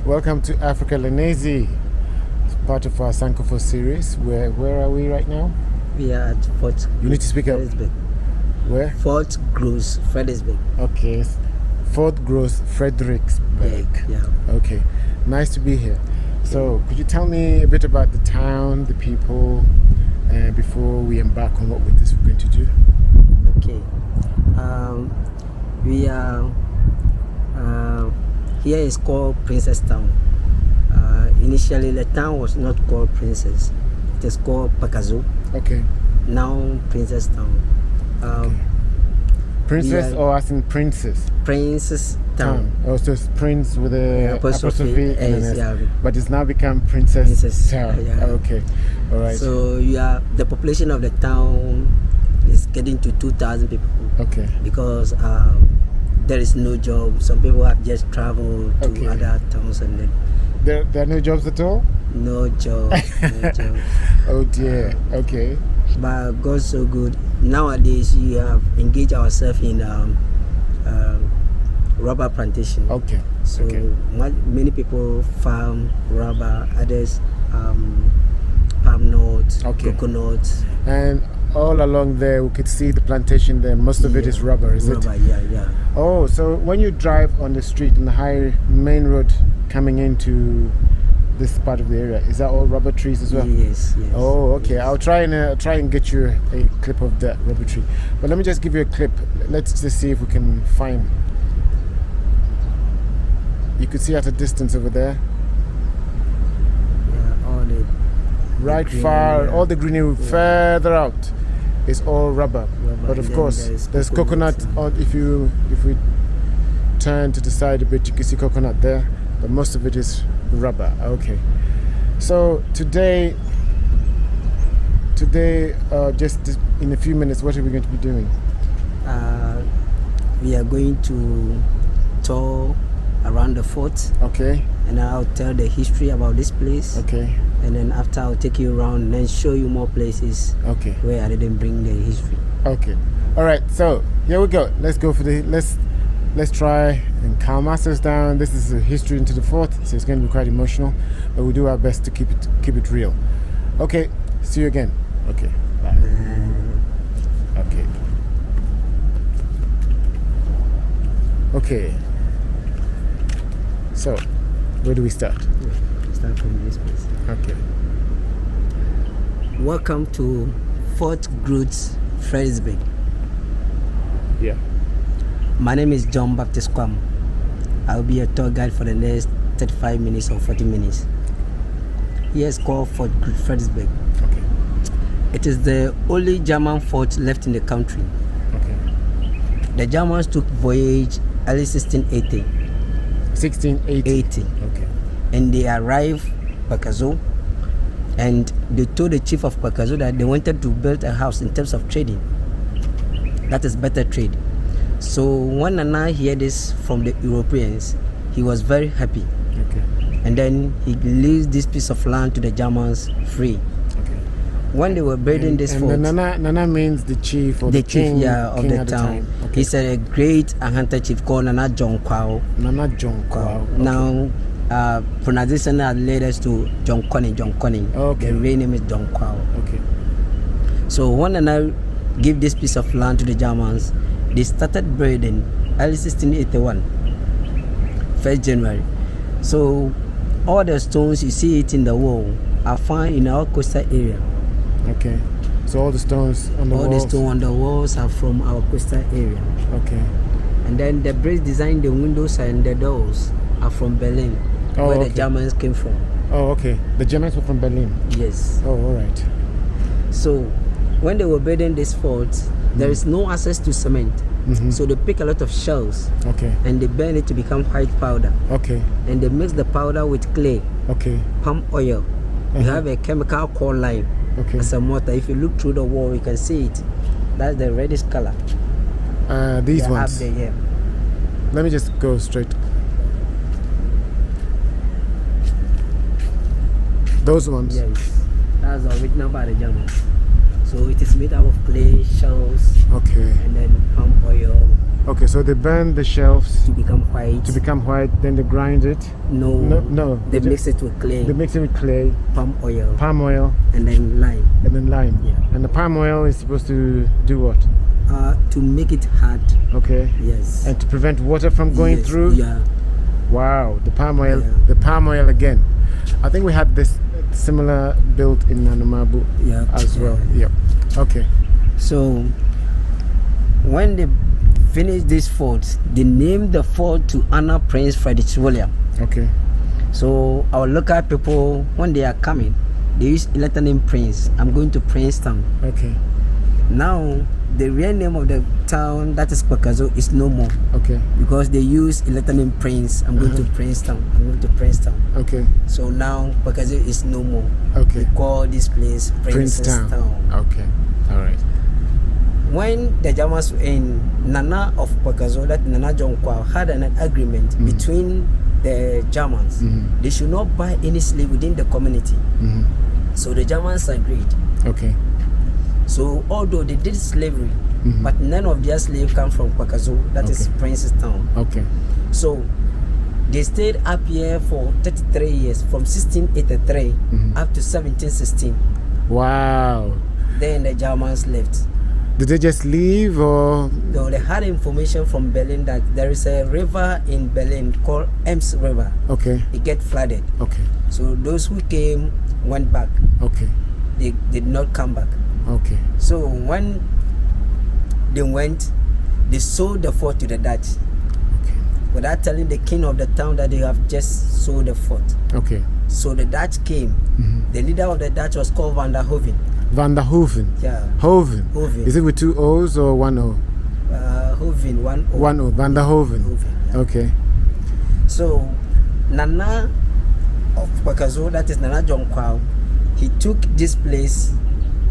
Welcome to Africa Lenezi. It's part of our Sankcfa series. Where are we right now? We are at Fort. You need to speak up. Where? Fort Groß Fredrichsborg. Okay. Fort Groß Fredrichsborg. Yeah. Okay. Nice to be here. So, could you tell me a bit about the town, the people, before we embark on what we're going to do? Okay. We are here is called Princess Town. Initially, the town was not called Princess. It is called Pakazu. Okay. Now Princess Town. Okay. Princess or as in princess? Princess Town. Oh, so it's Prince with a apostrophe and an S. Yeah. But it's now become Princess Town. Yeah. Okay. All right. So the population of the town is getting to 2,000 people. Okay. Because there is no job. Some people have just traveled to other towns and then there are no jobs at all? No job. No job. Oh dear. Okay. But God's so good. Nowadays we have engaged ourselves in rubber plantation. Okay. So many people farm rubber, others palm nuts, coconuts. And all along there we could see the plantation there. Most of it is rubber, is it? Rubber, yeah. Oh, so when you drive on the street in the high main road coming into this part of the area, is that all rubber trees as well? Yes. Oh, okay. Yes. I'll try and get you a clip of that rubber tree. But let me just give you a clip. Let's just see if we can find. You could see at a distance over there. Yeah, all the right green, far, all the greenery further out is all rubber. But of course, there's coconut. If we turn to the side a bit, you can see coconut there. But most of it is rubber. Okay. So today, just in a few minutes, what are we going to be doing? We are going to tour around the fort. Okay. And I'll tell the history about this place. Okay. And then after I'll take you around and then show you more places. Okay. Where I didn't bring the history. Okay. All right. So here we go. Let's go for let's try and calm ourselves down. This is a history into the fort, so it's going to be quite emotional, but we'll do our best to keep it real. Okay. See you again. Okay. Bye. Okay. Okay. So, where do we start? Start from this place. Okay. Welcome to Fort Groß Fredrichsborg. Yeah. My name is John Baptist Kwam. I'll be a tour guide for the next 35 minutes or 40 minutes. Here is called Fort Groß Fredrichsborg. Okay. It is the only German fort left in the country. Okay. The Germans took voyage early 1680. 1680. Okay. And they arrived Pakazu, and they told the chief of Pakazu that they wanted to build a house in terms of trading. That is better trade. So when Nana heard this from the Europeans, he was very happy. Okay. And then he leased this piece of land to the Germans free. Okay. When they were building this fort, Nana means the chief or the king, chief, of king the town. Okay. He's a great Ahanta chief called Nana John Kwao. Nana John Kwao. Okay. Now, pronunciation has led us to King Konney. Okay. The real name is John Kwao. Okay. So when Nana gave this piece of land to the Germans, they started building early 1681, 1st January. So all the stones you see it in the wall are found in our coastal area. Okay. So all the stones on the walls? All the stones on the walls are from our coastal area. Okay. And then the bricks designing the windows and the doors are from Berlin, where the Germans came from. Oh, okay. The Germans were from Berlin? Yes. Oh, all right. So when they were building this fort, there is no access to cement. Mm-hmm. So they pick a lot of shells. Okay. And they burn it to become white powder. Okay. And they mix the powder with clay. Okay. Palm oil. You have a chemical called lime. Okay. As a mortar. If you look through the wall, you can see it. That's the reddish color. These ones. Up there, yeah. Let me just go straight. Those ones. Yes. That's the original by the Germans. So it is made out of clay, shells, okay, and then palm oil, Okay, so they burn the shelves to become white. Then they grind it. No. They mix it with clay. They mix it with clay, palm oil, and then lime. Yeah. And the palm oil is supposed to do what? To make it hard. Okay. Yes. And to prevent water from going through. Yeah. Wow, the palm oil. Yeah. The palm oil again. I think we had this similar built in Nanumabu as well. Yep. Okay. So when they finished this fort, they named the fort to honor Prince Frederick William. Okay. So our local people, when they are coming, they use a letter name Prince. I'm going to Princeton. Okay. Now the real name of the town, that is Pakazu, is no more. Okay. Because they use a letter name Prince. I'm going to Princeton. I'm going to Princeton. Okay. So now Pakazu is no more. Okay. We call this place Princeton. Okay. All right. When the Germans in Nana of Pakazu, that Nana Jonkwa, had an agreement between the Germans, they should not buy any slave within the community. So the Germans agreed. Okay. So although they did slavery, but none of their slaves come from Pakazu, that is Princeton. Okay. So they stayed up here for 33 years, from 1683 up to 1716. Wow. Then the Germans left. Did they just leave, or? No, they had information from Berlin that there is a river in Berlin called Ems River. Okay. It get flooded. Okay. So those who came went back. Okay. They did not come back. Okay. So when they went, they sold the fort to the Dutch. Okay. Without telling the king of the town that they have just sold the fort. Okay. So the Dutch came. The leader of the Dutch was called Van der Hoven. Van der Hoven. Yeah. Hoven. Hoven. Is it with 2 O's or 1 O? Hoven, 1 O. 1 O. Van der Hoven. Hoven, yeah. Okay. So Nana of Pakazu, that is Nana Jonkwa, he took this place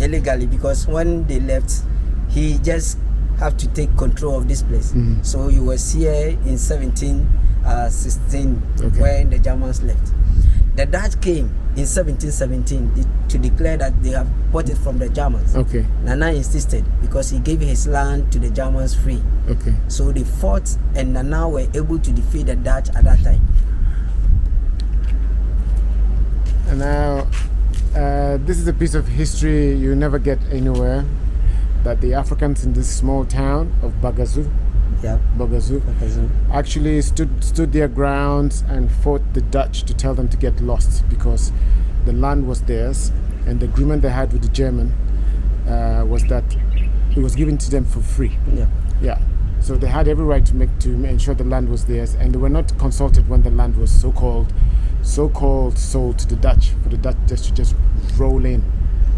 illegally because when they left, he just have to take control of this place. So he was here in 1716 when the Germans left. The Dutch came in 1717 to declare that they have bought it from the Germans. Okay. Nana insisted because he gave his land to the Germans free. Okay. So they fought and Nana were able to defeat the Dutch at that time. And now, this is a piece of history you never get anywhere, that the Africans in this small town of Bagazu, Bagazu, actually stood their grounds and fought the Dutch to tell them to get lost because the land was theirs, and the agreement they had with the German was that it was given to them for free. Yeah. So they had every right to ensure the land was theirs, and they were not consulted when the land was so-called sold to the Dutch, for the Dutch just roll in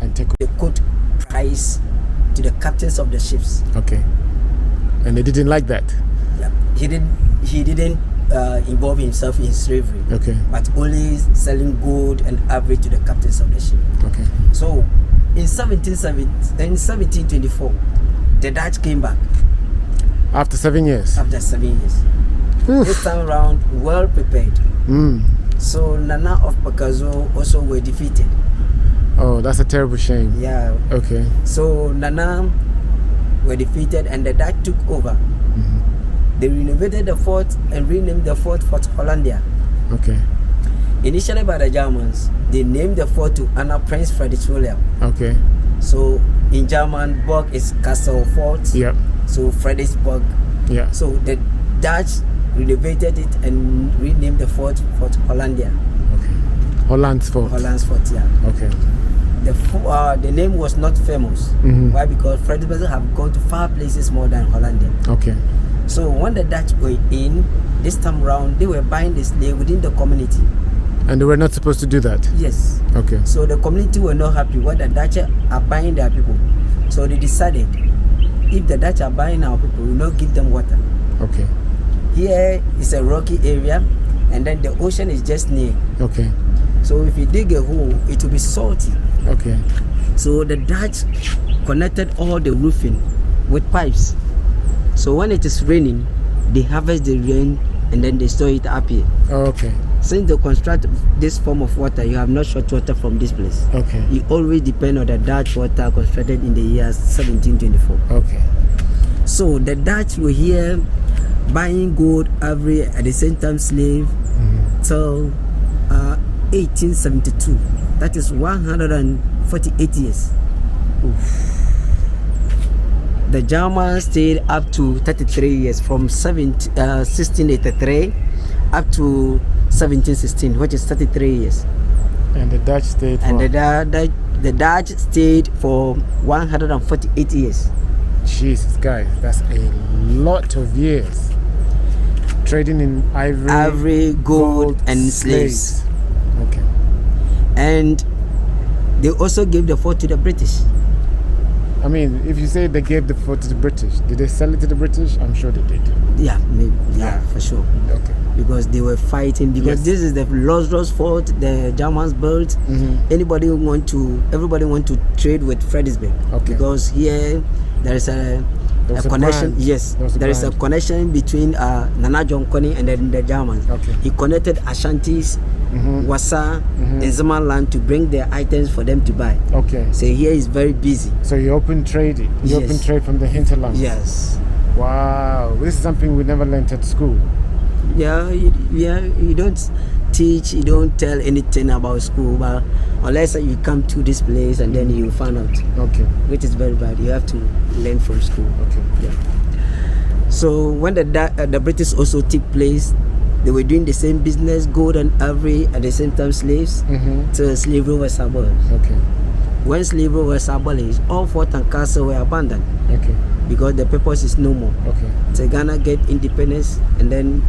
and take over. They quote price to the captains of the ships. Okay. And they didn't like that. Yeah. He didn't involve himself in slavery. Okay. But only selling gold and ivory to the captains of the ship. Okay. So in 1724, the Dutch came back. After 7 years. After 7 years. Oof. This time around, well prepared. So Nana of Pakazu also were defeated. Oh, that's a terrible shame. Yeah. Okay. So Nana were defeated and the Dutch took over. They renovated the fort and renamed the fort Fort Hollandia. Okay. Initially by the Germans, they named the fort to honor Prince Frederick William. Okay. So in German, Burg is castle, fort. Yep. So Fredrichsborg. Yeah. So the Dutch renovated it and renamed the fort Fort Hollandia. Okay. Holland's fort. Holland's fort, yeah. Okay. The name was not famous. Why? Because Fredrichsborg have gone to far places more than Hollandia. Okay. So when the Dutch were in, this time around, they were buying the slave within the community. And they were not supposed to do that? Yes. Okay. So the community were not happy what the Dutch are buying their people. So they decided, if the Dutch are buying our people, we will not give them water. Okay. Here is a rocky area, and then the ocean is just near. Okay. So if you dig a hole, it will be salty. Okay. So the Dutch connected all the roofing with pipes. So when it is raining, they harvest the rain and then they store it up here. Okay. Since they construct this form of water, you have no short water from this place. Okay. You always depend on the Dutch water constructed in the year 1724. Okay. So the Dutch were here buying gold, Ivory, at the same time slave till 1872. That is 148 years. The Germans stayed up to 33 years, from 1683 up to 1716, which is 33 years. And the Dutch stayed for... And the Dutch stayed for 148 years. Jesus, guys, that's a lot of years. Trading in ivory, gold, and slaves. Okay. And they also gave the fort to the British. I mean, if you say they gave the fort to the British, did they sell it to the British? I'm sure they did. Yeah, maybe. Yeah, for sure. Okay. Because they were fighting. Because this is the Losros fort the Germans built. Everybody want to trade with Fredrichsborg. Okay. Because here there is a connection. Brand. Yes, there is a connection between Nana John Konney and the Germans. Okay. He connected Ashantis, Wassa, and Zimmerland to bring their items for them to buy. Okay. So here is very busy. So you open trade. You open trade from the hinterlands. Yes. Wow, this is something we never learned at school. Yeah, you don't teach, you don't tell anything about school, but unless you come to this place and then you find out. Okay. Which is very bad. You have to learn from school. Okay. Yeah. So when the British also took place, they were doing the same business, gold and ivory, at the same time slaves, till slavery was abolished. Okay. When slavery was abolished, all fort and castle were abandoned. Okay. Because the purpose is no more. Okay. So Ghana get independence, and then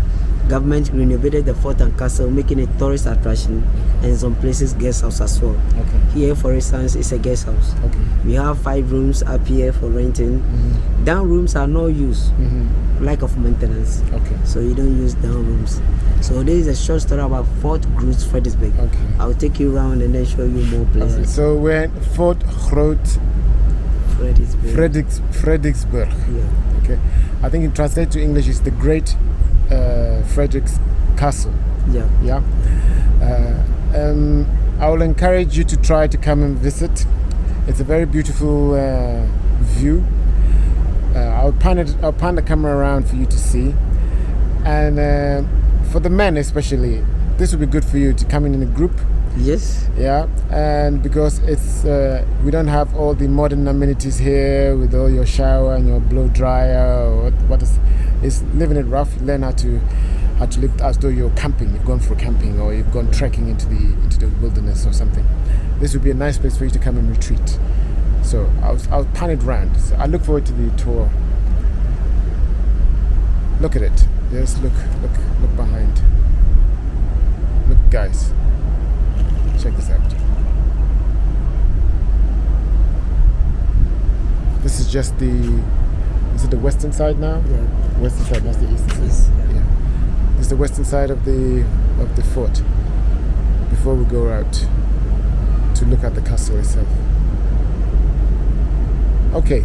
government renovated the fort and castle, making it tourist attraction, and some places guest house as well. Okay. Here, for instance, it's a guest house. Okay. We have 5 rooms up here for renting. Down rooms are no use, lack of maintenance. Okay. So you don't use down rooms. So there is a short story about Fort Groß Fredrichsborg. Okay. I'll take you around and then show you more places. Right. So we're at Fort Groß Fredrichsborg. Yeah. Okay. I think in translate to English is the Great Frederick's Castle. Yeah. Yeah. I will encourage you to try to come and visit. It's a very beautiful view. I'll pan the camera around for you to see. And for the men especially, this would be good for you to come in a group. Yes. Yeah, and because it's we don't have all the modern amenities here with all your shower and your blow dryer or what is living it rough. You learn how to live as though you're camping. You've gone for camping or you've gone trekking into the wilderness or something. This would be a nice place for you to come and retreat. So I'll pan it round. So I look forward to the tour. Look at it. Just look behind. Look, guys. Check this out. This is just is it the western side now? Yeah. Western side, that's the eastern side. Yeah. This is the western side of the fort. Before we go out to look at the castle itself. Okay.